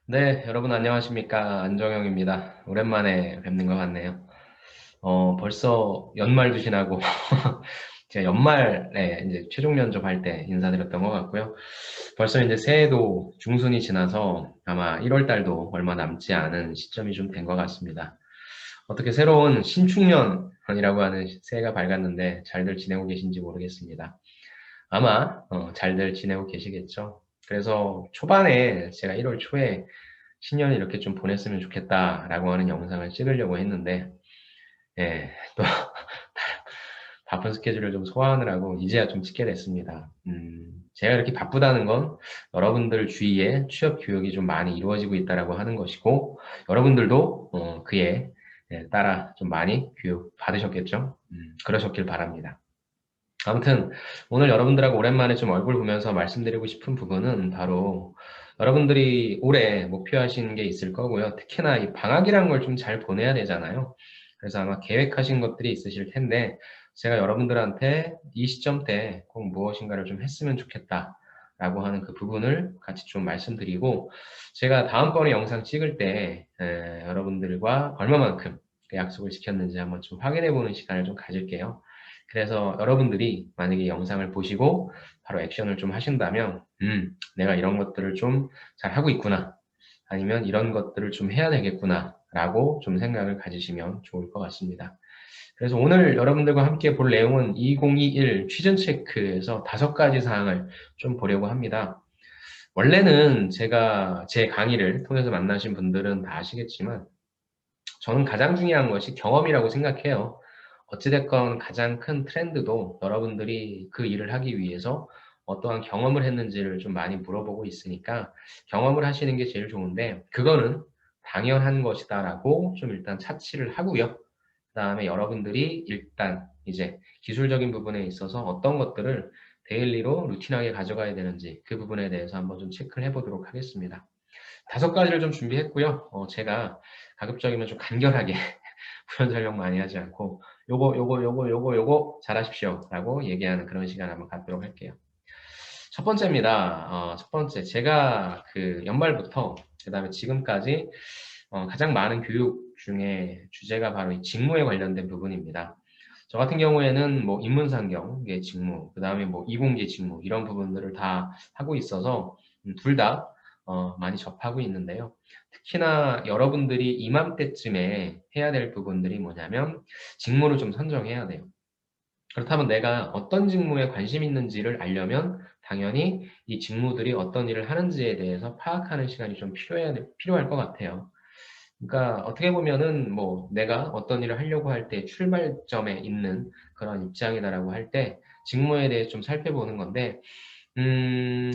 네, 여러분 안녕하십니까? 안정영입니다. 오랜만에 뵙는 것 같네요. 벌써 연말도 지나고 제가 연말에 이제 최종 면접할 때 인사드렸던 것 같고요. 벌써 이제 새해도 중순이 지나서 아마 1월 달도 얼마 남지 않은 시점이 좀 된 것 같습니다. 어떻게 새로운 신축년이라고 하는 새해가 밝았는데 잘들 지내고 계신지 모르겠습니다. 아마 잘들 지내고 계시겠죠. 그래서 초반에 제가 1월 초에 신년을 이렇게 좀 보냈으면 좋겠다라고 하는 영상을 찍으려고 했는데, 예, 또 바쁜 스케줄을 좀 소화하느라고 이제야 좀 찍게 됐습니다. 제가 이렇게 바쁘다는 건 여러분들 주위에 취업 교육이 좀 많이 이루어지고 있다라고 하는 것이고, 여러분들도 그에 따라 좀 많이 교육 받으셨겠죠? 그러셨길 바랍니다. 아무튼 오늘 여러분들하고 오랜만에 좀 얼굴 보면서 말씀드리고 싶은 부분은 바로 여러분들이 올해 목표하신 게 있을 거고요. 특히나 이 방학이란 걸 좀 잘 보내야 되잖아요. 그래서 아마 계획하신 것들이 있으실 텐데 제가 여러분들한테 이 시점 때 꼭 무엇인가를 좀 했으면 좋겠다라고 하는 그 부분을 같이 좀 말씀드리고 제가 다음번에 영상 찍을 때 여러분들과 얼마만큼 그 약속을 지켰는지 한번 좀 확인해 보는 시간을 좀 가질게요. 그래서 여러분들이 만약에 영상을 보시고 바로 액션을 좀 하신다면, 내가 이런 것들을 좀 잘하고 있구나. 아니면 이런 것들을 좀 해야 되겠구나. 라고 좀 생각을 가지시면 좋을 것 같습니다. 그래서 오늘 여러분들과 함께 볼 내용은 2021 취준 체크에서 5가지 사항을 좀 보려고 합니다. 원래는 제가 제 강의를 통해서 만나신 분들은 다 아시겠지만, 저는 가장 중요한 것이 경험이라고 생각해요. 어찌됐건 가장 큰 트렌드도 여러분들이 그 일을 하기 위해서 어떠한 경험을 했는지를 좀 많이 물어보고 있으니까 경험을 하시는 게 제일 좋은데 그거는 당연한 것이다라고 좀 일단 차치를 하고요. 그다음에 여러분들이 일단 이제 기술적인 부분에 있어서 어떤 것들을 데일리로 루틴하게 가져가야 되는지 그 부분에 대해서 한번 좀 체크를 해보도록 하겠습니다. 5가지를 좀 준비했고요. 제가 가급적이면 좀 간결하게 표현 설명 많이 하지 않고 요거 잘하십시오 라고 얘기하는 그런 시간 한번 갖도록 할게요. 첫 번째입니다. 첫 번째 제가 그 연말부터 그다음에 지금까지 가장 많은 교육 중에 주제가 바로 이 직무에 관련된 부분입니다. 저 같은 경우에는 뭐 인문상경의 직무, 그다음에 뭐 이공계 직무 이런 부분들을 다 하고 있어서 둘 다 많이 접하고 있는데요. 특히나 여러분들이 이맘때쯤에 해야 될 부분들이 뭐냐면 직무를 좀 선정해야 돼요. 그렇다면 내가 어떤 직무에 관심 있는지를 알려면 당연히 이 직무들이 어떤 일을 하는지에 대해서 파악하는 시간이 좀 필요할 것 같아요. 그러니까 어떻게 보면은 뭐 내가 어떤 일을 하려고 할 때 출발점에 있는 그런 입장이다라고 할 때 직무에 대해 좀 살펴보는 건데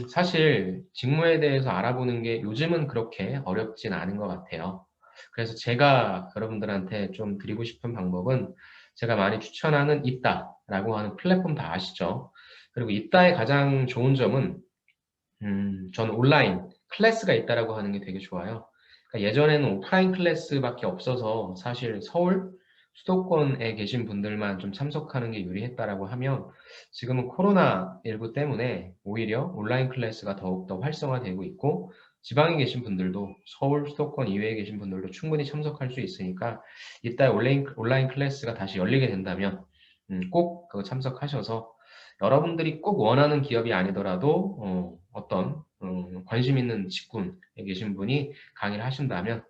사실 직무에 대해서 알아보는 게 요즘은 그렇게 어렵진 않은 것 같아요. 그래서 제가 여러분들한테 좀 드리고 싶은 방법은 제가 많이 추천하는 있다라고 하는 플랫폼 다 아시죠? 그리고 있다의 가장 좋은 점은 저는 온라인 클래스가 있다라고 하는 게 되게 좋아요. 그러니까 예전에는 오프라인 클래스밖에 없어서 사실 서울 수도권에 계신 분들만 좀 참석하는 게 유리했다라고 하면 지금은 코로나19 때문에 오히려 온라인 클래스가 더욱더 활성화되고 있고 지방에 계신 분들도 서울 수도권 이외에 계신 분들도 충분히 참석할 수 있으니까 이따 온라인 클래스가 다시 열리게 된다면 꼭 그거 참석하셔서 여러분들이 꼭 원하는 기업이 아니더라도 어떤 관심 있는 직군에 계신 분이 강의를 하신다면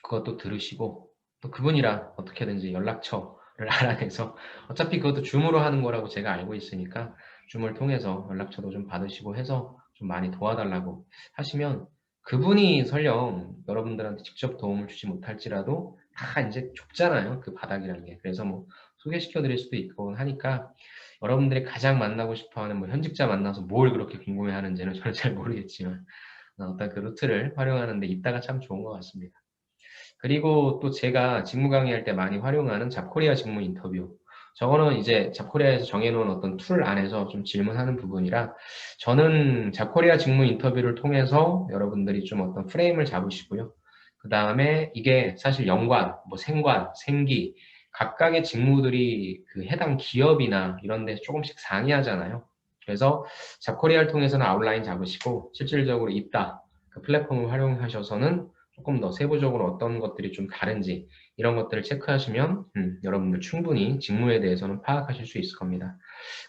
그것도 들으시고 또 그분이랑 어떻게든지 연락처를 알아내서 어차피 그것도 줌으로 하는 거라고 제가 알고 있으니까 줌을 통해서 연락처도 좀 받으시고 해서 좀 많이 도와달라고 하시면 그분이 설령 여러분들한테 직접 도움을 주지 못할지라도 다 이제 좁잖아요. 그 바닥이라는 게. 그래서 뭐 소개시켜 드릴 수도 있고 하니까 여러분들이 가장 만나고 싶어 하는 뭐 현직자 만나서 뭘 그렇게 궁금해 하는지는 저는 잘 모르겠지만 어떤 그 루트를 활용하는데 이따가 참 좋은 것 같습니다. 그리고 또 제가 직무 강의할 때 많이 활용하는 잡코리아 직무 인터뷰. 저거는 이제 잡코리아에서 정해놓은 어떤 툴 안에서 좀 질문하는 부분이라 저는 잡코리아 직무 인터뷰를 통해서 여러분들이 좀 어떤 프레임을 잡으시고요. 그 다음에 이게 사실 연관, 뭐 생관, 생기, 각각의 직무들이 그 해당 기업이나 이런 데서 조금씩 상이하잖아요. 그래서 잡코리아를 통해서는 아웃라인 잡으시고 실질적으로 있다. 그 플랫폼을 활용하셔서는 조금 더 세부적으로 어떤 것들이 좀 다른지 이런 것들을 체크하시면 여러분들 충분히 직무에 대해서는 파악하실 수 있을 겁니다.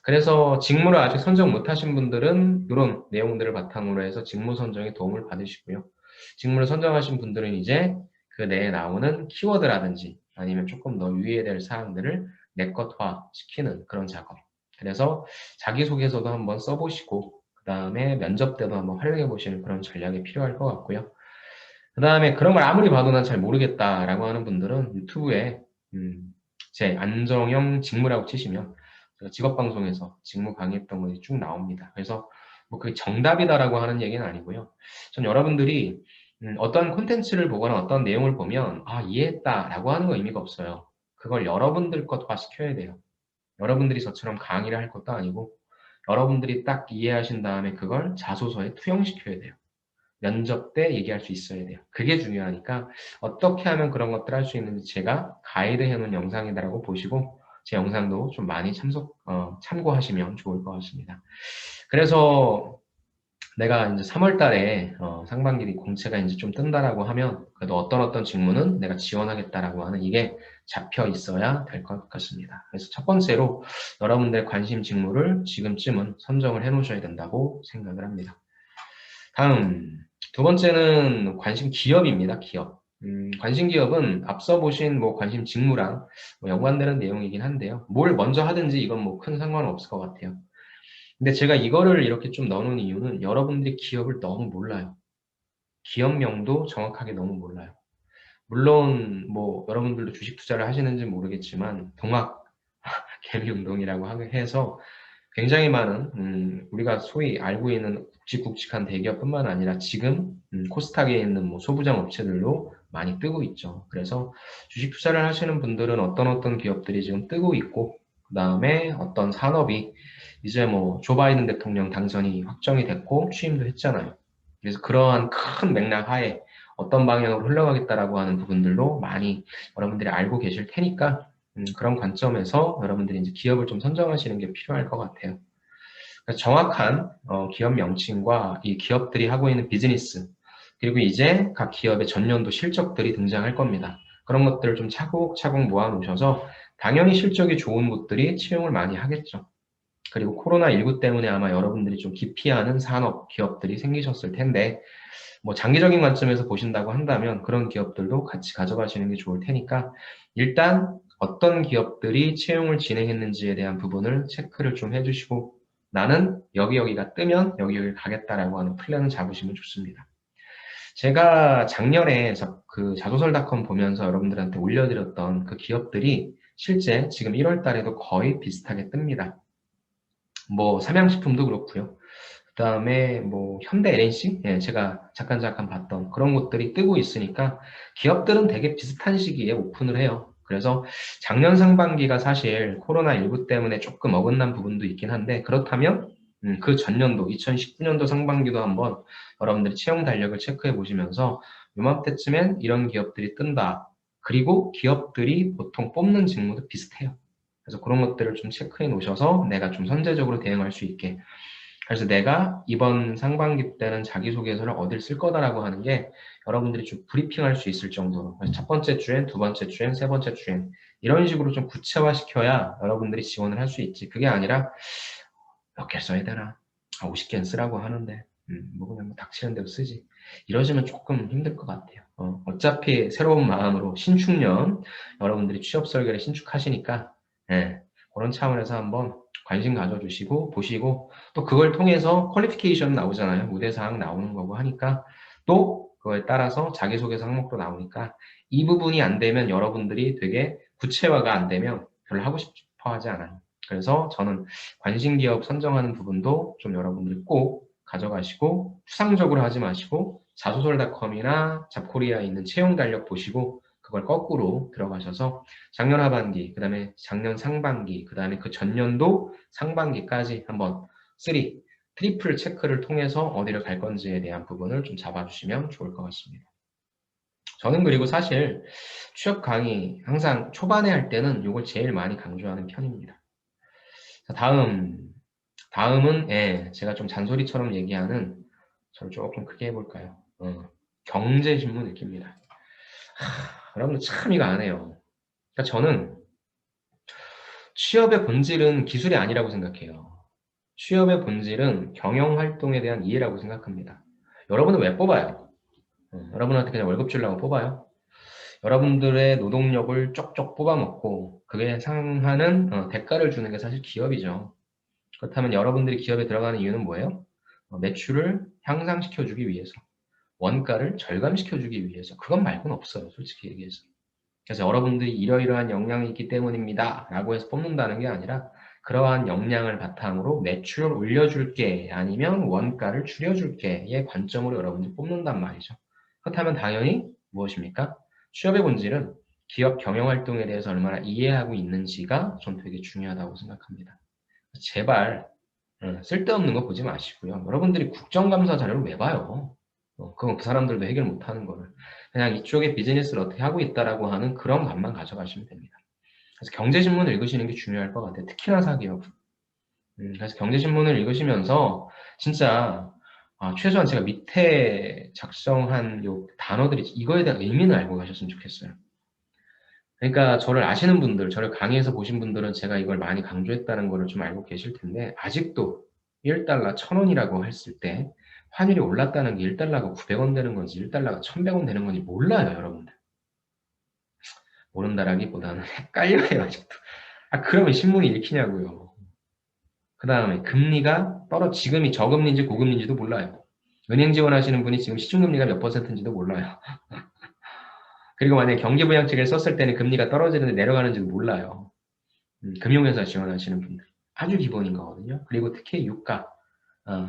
그래서 직무를 아직 선정 못하신 분들은 이런 내용들을 바탕으로 해서 직무 선정에 도움을 받으시고요. 직무를 선정하신 분들은 이제 그 내에 나오는 키워드라든지 아니면 조금 더 유의해야 될 사항들을 내것화 시키는 그런 작업. 그래서 자기소개서도 한번 써보시고 그 다음에 면접 때도 한번 활용해 보시는 그런 전략이 필요할 것 같고요. 그 다음에 그런 걸 아무리 봐도 난 잘 모르겠다라고 하는 분들은 유튜브에 제 안정형 직무라고 치시면 제가 직업방송에서 직무 강의했던 것이 쭉 나옵니다. 그래서 뭐 그게 정답이다라고 하는 얘기는 아니고요. 전 여러분들이 어떤 콘텐츠를 보거나 어떤 내용을 보면 아 이해했다라고 하는 거 의미가 없어요. 그걸 여러분들 것화 시켜야 돼요. 여러분들이 저처럼 강의를 할 것도 아니고 여러분들이 딱 이해하신 다음에 그걸 자소서에 투영시켜야 돼요. 면접 때 얘기할 수 있어야 돼요. 그게 중요하니까 어떻게 하면 그런 것들 할 수 있는지 제가 가이드 해놓은 영상이다라고 보시고 제 영상도 좀 많이 참고하시면 좋을 것 같습니다. 그래서 내가 이제 3월 달에 상반기 공채가 이제 좀 뜬다라고 하면 그래도 어떤 직무는 내가 지원하겠다라고 하는 이게 잡혀 있어야 될 것 같습니다. 그래서 첫 번째로 여러분들의 관심 직무를 지금쯤은 선정을 해 놓으셔야 된다고 생각을 합니다. 다음 두 번째는 관심 기업입니다. 기업. 관심 기업은 앞서 보신 뭐 관심 직무랑 뭐 연관되는 내용이긴 한데요. 뭘 먼저 하든지 이건 뭐 큰 상관은 없을 것 같아요. 근데 제가 이거를 이렇게 좀 넣어놓은 이유는 여러분들이 기업을 너무 몰라요. 기업명도 정확하게 너무 몰라요. 물론 뭐 여러분들도 주식 투자를 하시는지 모르겠지만 동학 개미 운동이라고 해서 굉장히 많은 우리가 소위 알고 있는 굵직굵직한 대기업뿐만 아니라 지금 코스닥에 있는 뭐 소부장 업체들도 많이 뜨고 있죠. 그래서 주식 투자를 하시는 분들은 어떤 기업들이 지금 뜨고 있고 그 다음에 어떤 산업이 이제 뭐 조 바이든 대통령 당선이 확정이 됐고 취임도 했잖아요. 그래서 그러한 큰 맥락 하에 어떤 방향으로 흘러가겠다라고 하는 부분들도 많이 여러분들이 알고 계실 테니까 그런 관점에서 여러분들이 이제 기업을 좀 선정하시는 게 필요할 것 같아요. 그러니까 정확한 기업 명칭과 이 기업들이 하고 있는 비즈니스 그리고 이제 각 기업의 전년도 실적들이 등장할 겁니다. 그런 것들을 좀 차곡차곡 모아 놓으셔서 당연히 실적이 좋은 곳들이 채용을 많이 하겠죠. 그리고 코로나19 때문에 아마 여러분들이 좀 기피하는 산업, 기업들이 생기셨을 텐데 뭐 장기적인 관점에서 보신다고 한다면 그런 기업들도 같이 가져가시는 게 좋을 테니까 일단 어떤 기업들이 채용을 진행했는지에 대한 부분을 체크를 좀 해주시고 나는 여기가 뜨면 여기를 가겠다라고 하는 플랜을 잡으시면 좋습니다. 제가 작년에 그 자소설닷컴 보면서 여러분들한테 올려드렸던 그 기업들이 실제 지금 1월 달에도 거의 비슷하게 뜹니다. 뭐 삼양식품도 그렇고요. 그 다음에 뭐 현대 LNC, 예, 제가 잠깐 봤던 그런 것들이 뜨고 있으니까 기업들은 되게 비슷한 시기에 오픈을 해요. 그래서 작년 상반기가 사실 코로나19 때문에 조금 어긋난 부분도 있긴 한데 그렇다면 그 전년도 2019년도 상반기도 한번 여러분들이 채용 달력을 체크해 보시면서 요맘때쯤엔 이런 기업들이 뜬다. 그리고 기업들이 보통 뽑는 직무도 비슷해요. 그래서 그런 것들을 좀 체크해 놓으셔서 내가 좀 선제적으로 대응할 수 있게. 그래서 내가 이번 상반기 때는 자기소개서를 어딜 쓸 거다라고 하는 게 여러분들이 좀 브리핑할 수 있을 정도로 그래서 첫 번째 주엔, 두 번째 주엔, 세 번째 주엔 이런 식으로 좀 구체화시켜야 여러분들이 지원을 할 수 있지. 그게 아니라 몇 개 써야 되나? 50개는 쓰라고 하는데 뭐 그냥 뭐 닥치는 대로 쓰지. 이러시면 조금 힘들 것 같아요. 어차피 새로운 마음으로 신축년 여러분들이 취업 설계를 신축하시니까 예, 그런 차원에서 한번 관심 가져주시고 보시고 또 그걸 통해서 퀄리피케이션 나오잖아요. 무대사항 나오는 거고 하니까 또 그거에 따라서 자기소개서 항목도 나오니까 이 부분이 안 되면 여러분들이 되게 구체화가 안 되면 별로 하고 싶어 하지 않아요. 그래서 저는 관심 기업 선정하는 부분도 좀 여러분들이 꼭 가져가시고 추상적으로 하지 마시고 자소설닷컴이나 잡코리아에 있는 채용 달력 보시고 그걸 거꾸로 들어가셔서 작년 하반기, 그 다음에 작년 상반기, 그 다음에 그 전년도 상반기까지 한번 트리플 체크를 통해서 어디를 갈 건지에 대한 부분을 좀 잡아주시면 좋을 것 같습니다. 저는 그리고 사실 취업 강의 항상 초반에 할 때는 이걸 제일 많이 강조하는 편입니다. 자, 다음은 예, 제가 좀 잔소리처럼 얘기하는 저를 조금 크게 해볼까요? 경제신문 읽힙니다. 여러분들 참 이거 안 해요. 그러니까 저는 취업의 본질은 기술이 아니라고 생각해요. 취업의 본질은 경영활동에 대한 이해라고 생각합니다. 여러분은 왜 뽑아요? 여러분한테 그냥 월급 주려고 뽑아요? 여러분들의 노동력을 쪽쪽 뽑아먹고 그에 상하는 대가를 주는 게 사실 기업이죠. 그렇다면 여러분들이 기업에 들어가는 이유는 뭐예요? 매출을 향상시켜주기 위해서, 원가를 절감시켜주기 위해서. 그것 말고는 없어요, 솔직히 얘기해서. 그래서 여러분들이 이러이러한 역량이 있기 때문입니다 라고 해서 뽑는다는 게 아니라 그러한 역량을 바탕으로 매출을 올려줄게 아니면 원가를 줄여줄게의 관점으로 여러분들이 뽑는단 말이죠. 그렇다면 당연히 무엇입니까? 취업의 본질은 기업 경영활동에 대해서 얼마나 이해하고 있는지가 전 되게 중요하다고 생각합니다. 제발 쓸데없는 거 보지 마시고요. 여러분들이 국정감사 자료를 왜 봐요? 그건 그 사람들도 해결 못하는 거를. 그냥 이쪽에 비즈니스를 어떻게 하고 있다라고 하는 그런 것만 가져가시면 됩니다. 그래서 경제신문을 읽으시는 게 중요할 것 같아요. 특히나 사기업. 그래서 경제신문을 읽으시면서 진짜 최소한 제가 밑에 작성한 요 단어들이 이거에 대한 의미는 알고 가셨으면 좋겠어요. 그러니까 저를 아시는 분들, 저를 강의에서 보신 분들은 제가 이걸 많이 강조했다는 거를 좀 알고 계실 텐데 아직도 1달러 1,000원이라고 했을 때 환율이 올랐다는 게 1달러가 900원 되는 건지 1달러가 1,100원 되는 건지 몰라요, 여러분들. 모른다라기보다는 헷갈려요, 아직도. 그러면 신문이 읽히냐고요. 그 다음에 금리가 지금이 저금리인지 고금리인지도 몰라요. 은행 지원하시는 분이 지금 시중금리가 몇 %인지도 몰라요. 그리고 만약에 경기부양책을 썼을 때는 금리가 떨어지는데 내려가는지도 몰라요. 금융회사 지원하시는 분들. 아주 기본인 거거든요. 그리고 특히 유가.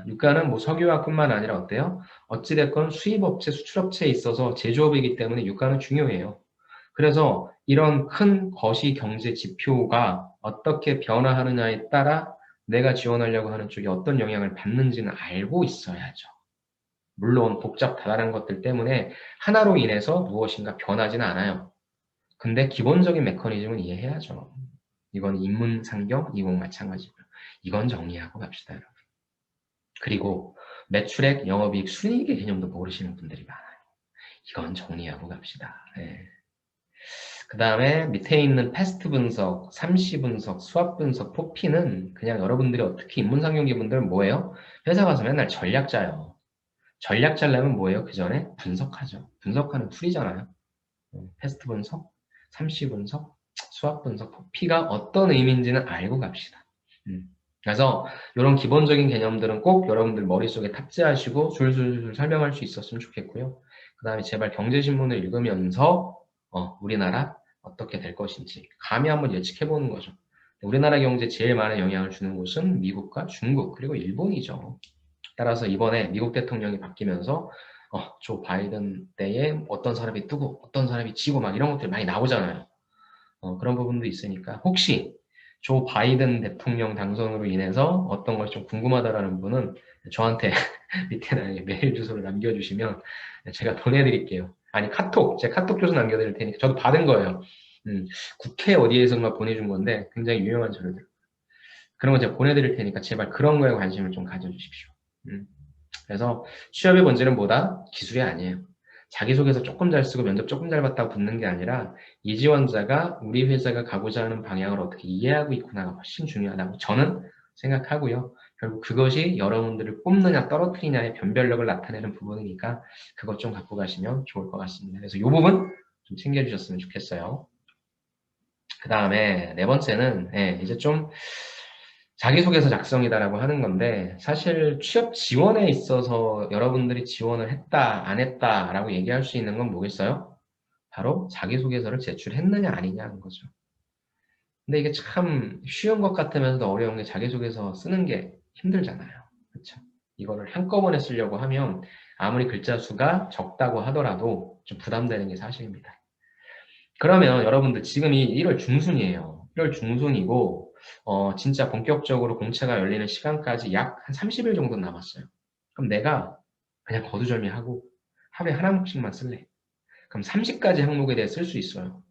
유가는 뭐 석유화뿐만 아니라 어때요? 어찌됐건 수입업체, 수출업체에 있어서 제조업이기 때문에 유가는 중요해요. 그래서 이런 큰 거시 경제 지표가 어떻게 변화하느냐에 따라 내가 지원하려고 하는 쪽이 어떤 영향을 받는지는 알고 있어야죠. 물론 복잡하다는 것들 때문에 하나로 인해서 무엇인가 변하지는 않아요. 근데 기본적인 메커니즘은 이해해야죠. 이건 인문상경, 이건 마찬가지고요. 이건 정리하고 갑시다, 여러분. 그리고 매출액, 영업이익, 순이익의 개념도 모르시는 분들이 많아요. 이건 정리하고 갑시다. 네. 그 다음에 밑에 있는 패스트 분석, 삼시 분석, 수압 분석, 포피는 그냥 여러분들이 특히 인문상경기 분들은 뭐예요? 회사 가서 맨날 전략 짜요. 전략 짜려면 뭐예요? 그 전에 분석하죠. 분석하는 툴이잖아요. 패스트 분석, 삼시 분석, 수압 분석, 포피가 어떤 의미인지는 알고 갑시다. 그래서 이런 기본적인 개념들은 꼭 여러분들 머릿속에 탑재하시고 줄줄줄 설명할 수 있었으면 좋겠고요. 그 다음에 제발 경제신문을 읽으면서 우리나라 어떻게 될 것인지 감히 한번 예측해보는 거죠. 우리나라 경제에 제일 많은 영향을 주는 곳은 미국과 중국 그리고 일본이죠. 따라서 이번에 미국 대통령이 바뀌면서 조 바이든 때에 어떤 사람이 뜨고 어떤 사람이 지고 막 이런 것들이 많이 나오잖아요. 그런 부분도 있으니까 혹시 조 바이든 대통령 당선으로 인해서 어떤 것이 좀 궁금하다라는 분은 저한테 밑에 메일 주소를 남겨주시면 제가 보내드릴게요. 아니 제 카톡 주소 남겨드릴 테니까 저도 받은 거예요. 국회 어디에서만 보내준 건데 굉장히 유명한 자료들. 그런 거 제가 보내드릴 테니까 제발 그런 거에 관심을 좀 가져주십시오. 그래서 취업의 본질은 뭐다? 기술이 아니에요. 자기소개서 조금 잘 쓰고 면접 조금 잘 봤다고 붙는 게 아니라 이 지원자가 우리 회사가 가고자 하는 방향을 어떻게 이해하고 있구나가 훨씬 중요하다고 저는 생각하고요. 결국 그것이 여러분들을 뽑느냐 떨어뜨리냐의 변별력을 나타내는 부분이니까 그것 좀 갖고 가시면 좋을 것 같습니다. 그래서 이 부분 좀 챙겨주셨으면 좋겠어요. 그 다음에 네 번째는 이제 좀 자기소개서 작성이다라고 하는 건데 사실 취업 지원에 있어서 여러분들이 지원을 했다, 안 했다라고 얘기할 수 있는 건 뭐겠어요? 바로 자기소개서를 제출했느냐 아니냐 하는 거죠. 근데 이게 참 쉬운 것 같으면서도 어려운 게 자기소개서 쓰는 게 힘들잖아요. 그렇죠? 이거를 한꺼번에 쓰려고 하면 아무리 글자 수가 적다고 하더라도 좀 부담되는 게 사실입니다. 그러면 여러분들 지금이 1월 중순이에요. 1월 중순이고 진짜 본격적으로 공채가 열리는 시간까지 약 한 30일 정도 남았어요. 그럼 내가 그냥 거두절미하고 하루에 하나씩만 쓸래. 그럼 30가지 항목에 대해 쓸 수 있어요.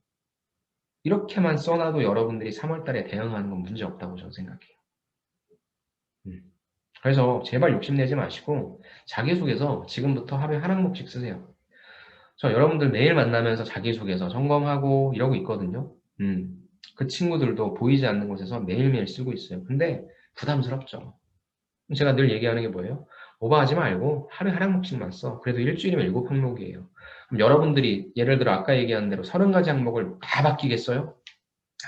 이렇게만 써놔도 여러분들이 3월 달에 대응하는 건 문제 없다고 저는 생각해요. 음. 그래서 제발 욕심내지 마시고 자기소개서 지금부터 하루에 한 항목씩 쓰세요. 저 여러분들 매일 만나면서 자기소개서 점검하고 이러고 있거든요. 그 친구들도 보이지 않는 곳에서 매일매일 쓰고 있어요. 근데 부담스럽죠. 제가 늘 얘기하는 게 뭐예요? 오버하지 말고 하루에 한 항목씩만 써. 그래도 일주일이면 7항목이에요. 그럼 여러분들이 예를 들어 아까 얘기한 대로 30가지 항목을 다 바뀌겠어요?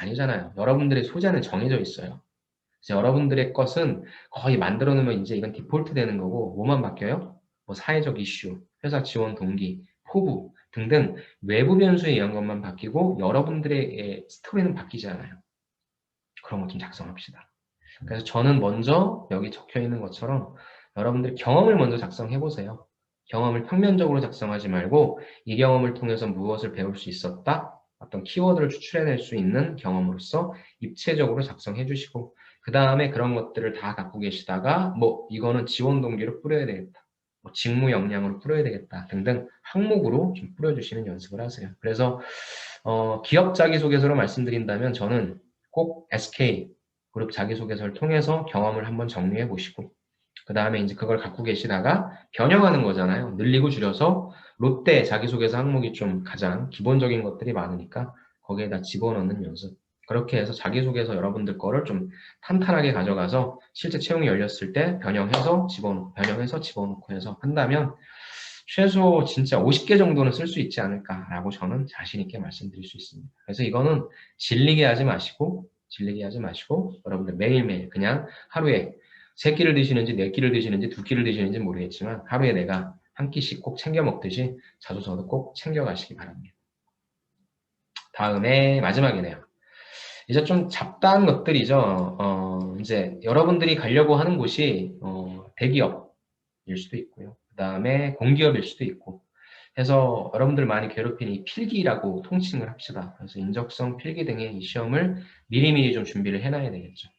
아니잖아요. 여러분들의 소재는 정해져 있어요. 그래서 여러분들의 것은 거의 만들어 놓으면 이제 이건 디폴트 되는 거고 뭐만 바뀌어요? 뭐 사회적 이슈, 회사 지원 동기, 포부 등등 외부 변수에 의한 것만 바뀌고 여러분들의 스토리는 바뀌지 않아요. 그런 것 좀 작성합시다. 그래서 저는 먼저 여기 적혀 있는 것처럼 여러분들이 경험을 먼저 작성해 보세요. 경험을 평면적으로 작성하지 말고 이 경험을 통해서 무엇을 배울 수 있었다? 어떤 키워드를 추출해낼 수 있는 경험으로서 입체적으로 작성해 주시고 그 다음에 그런 것들을 다 갖고 계시다가 뭐 이거는 지원 동기로 뿌려야 되겠다. 뭐 직무 역량으로 뿌려야 되겠다 등등 항목으로 좀 뿌려주시는 연습을 하세요. 그래서 기업 자기소개서로 말씀드린다면 저는 꼭 SK 그룹 자기소개서를 통해서 경험을 한번 정리해 보시고 그 다음에 이제 그걸 갖고 계시다가 변형하는 거잖아요. 늘리고 줄여서 롯데 자기소개서 항목이 좀 가장 기본적인 것들이 많으니까 거기에다 집어넣는 연습. 그렇게 해서 자기소개서 여러분들 거를 좀 탄탄하게 가져가서 실제 채용이 열렸을 때 변형해서 집어넣고 변형해서 집어넣고 해서 한다면 최소 진짜 50개 정도는 쓸 수 있지 않을까라고 저는 자신 있게 말씀드릴 수 있습니다. 그래서 이거는 질리게 하지 마시고 여러분들 매일매일 그냥 하루에 3끼를 드시는지 4끼를 드시는지 2끼를 드시는지 모르겠지만 하루에 내가 한 끼씩 꼭 챙겨 먹듯이 자주서도 꼭 챙겨 가시기 바랍니다. 다음에 마지막이네요. 이제 좀 잡다한 것들이죠. 이제 여러분들이 가려고 하는 곳이 대기업일 수도 있고요. 그 다음에 공기업일 수도 있고 해서 여러분들 많이 괴롭히는 이 필기라고 통칭을 합시다. 그래서 인적성, 필기 등의 이 시험을 미리미리 좀 준비를 해놔야 되겠죠.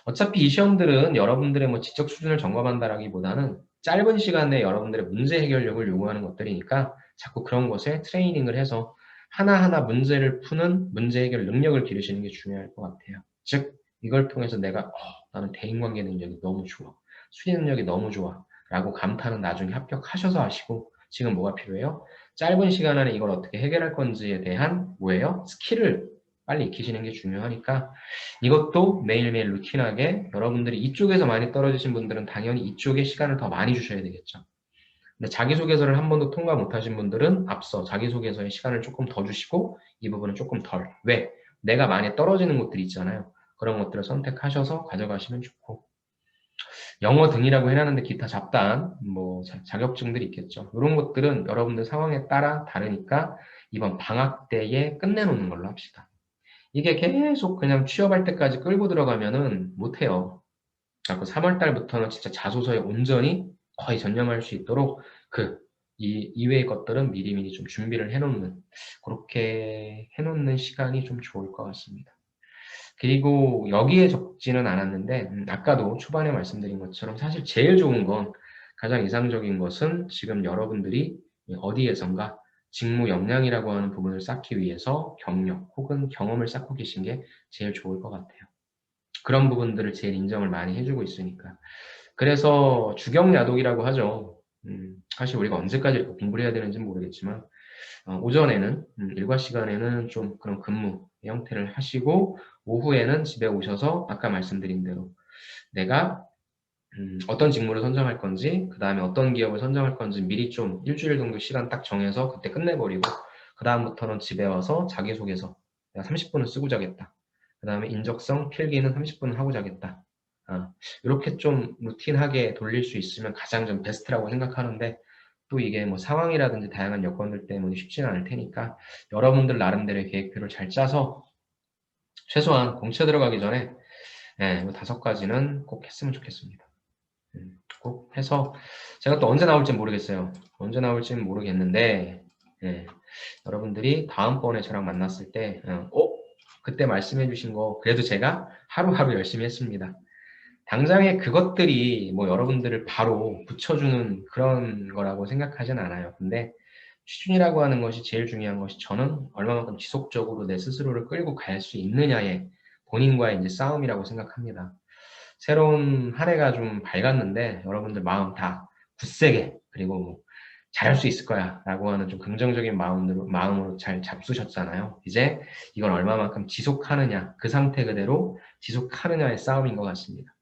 어차피 이 시험들은 여러분들의 뭐 지적 수준을 점검한다라기보다는 짧은 시간에 여러분들의 문제 해결력을 요구하는 것들이니까 자꾸 그런 것에 트레이닝을 해서 하나하나 문제를 푸는 문제 해결 능력을 기르시는 게 중요할 것 같아요. 즉 이걸 통해서 내가 나는 대인관계 능력이 너무 좋아. 수리 능력이 너무 좋아. 라고 감탄은 나중에 합격하셔서 하시고 지금 뭐가 필요해요? 짧은 시간 안에 이걸 어떻게 해결할 건지에 대한 뭐예요? 스킬을 빨리 익히시는 게 중요하니까 이것도 매일매일 루틴하게 여러분들이 이쪽에서 많이 떨어지신 분들은 당연히 이쪽에 시간을 더 많이 주셔야 되겠죠. 근데 자기소개서를 한 번도 통과 못하신 분들은 앞서 자기소개서에 시간을 조금 더 주시고 이 부분은 조금 덜. 왜? 내가 많이 떨어지는 곳들이 있잖아요. 그런 것들을 선택하셔서 가져가시면 좋고 영어 등이라고 해놨는데 기타 잡다한 뭐 자격증들이 있겠죠. 이런 것들은 여러분들 상황에 따라 다르니까 이번 방학 때에 끝내놓는 걸로 합시다. 이게 계속 그냥 취업할 때까지 끌고 들어가면은 못해요. 그래서 3월 달부터는 진짜 자소서에 온전히 거의 전념할 수 있도록 이 이외의 것들은 미리미리 좀 준비를 해놓는 그렇게 해놓는 시간이 좀 좋을 것 같습니다. 그리고 여기에 적지는 않았는데 아까도 초반에 말씀드린 것처럼 사실 제일 좋은 건 가장 이상적인 것은 지금 여러분들이 어디에선가 직무 역량이라고 하는 부분을 쌓기 위해서 경력 혹은 경험을 쌓고 계신 게 제일 좋을 것 같아요. 그런 부분들을 제일 인정을 많이 해주고 있으니까. 그래서 주경야독이라고 하죠. 사실 우리가 언제까지 이렇게 공부를 해야 되는지 모르겠지만 오전에는 일과 시간에는 좀 그런 근무 형태를 하시고 오후에는 집에 오셔서 아까 말씀드린 대로 내가 어떤 직무를 선정할 건지 그 다음에 어떤 기업을 선정할 건지 미리 좀 일주일 정도 시간 딱 정해서 그때 끝내버리고 그 다음부터는 집에 와서 자기소개서 내가 30분은 쓰고 자겠다. 그 다음에 인적성 필기는 30분은 하고 자겠다. 이렇게 좀 루틴하게 돌릴 수 있으면 가장 좀 베스트라고 생각하는데 또 이게 뭐 상황이라든지 다양한 여건들 때문에 쉽지는 않을 테니까 여러분들 나름대로의 계획표를 잘 짜서 최소한 공채 들어가기 전에 이 5가지는 꼭 했으면 좋겠습니다. 꼭 해서 제가 또 언제 나올지 모르겠어요. 언제 나올지는 모르겠는데 여러분들이 다음번에 저랑 만났을 때 그때 말씀해 주신 거 그래도 제가 하루하루 열심히 했습니다. 당장에 그것들이 뭐 여러분들을 바로 붙여주는 그런 거라고 생각하진 않아요. 근데 취준이라고 하는 것이 제일 중요한 것이 저는 얼마만큼 지속적으로 내 스스로를 끌고 갈 수 있느냐의 본인과의 이제 싸움이라고 생각합니다. 새로운 한 해가 좀 밝았는데 여러분들 마음 다 굳세게 그리고 뭐 잘할 수 있을 거야 라고 하는 좀 긍정적인 마음으로 잘 잡수셨잖아요. 이제 이걸 얼마만큼 지속하느냐, 그 상태 그대로 지속하느냐의 싸움인 것 같습니다.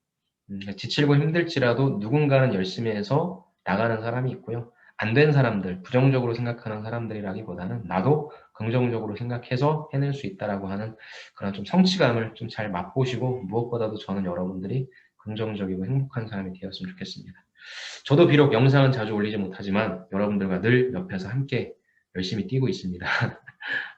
지치고 힘들지라도 누군가는 열심히 해서 나가는 사람이 있고요. 안 된 사람들, 부정적으로 생각하는 사람들이라기보다는 나도 긍정적으로 생각해서 해낼 수 있다라고 하는 그런 좀 성취감을 좀 잘 맛보시고, 무엇보다도 저는 여러분들이 긍정적이고 행복한 사람이 되었으면 좋겠습니다. 저도 비록 영상은 자주 올리지 못하지만 여러분들과 늘 옆에서 함께 열심히 뛰고 있습니다.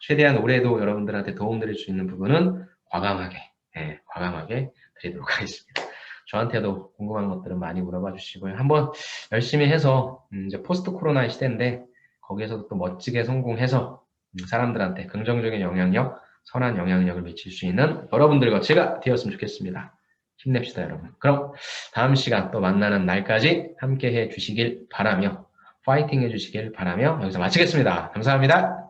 최대한 올해도 여러분들한테 도움드릴 수 있는 부분은 과감하게 드리도록 하겠습니다. 저한테도 궁금한 것들은 많이 물어봐 주시고요. 한번 열심히 해서 이제 포스트 코로나의 시대인데 거기에서도 또 멋지게 성공해서 사람들한테 긍정적인 영향력, 선한 영향력을 미칠 수 있는 여러분들과 제가 되었으면 좋겠습니다. 힘냅시다, 여러분. 그럼 다음 시간 또 만나는 날까지 함께 해 주시길 바라며 파이팅 해 주시길 바라며 여기서 마치겠습니다. 감사합니다.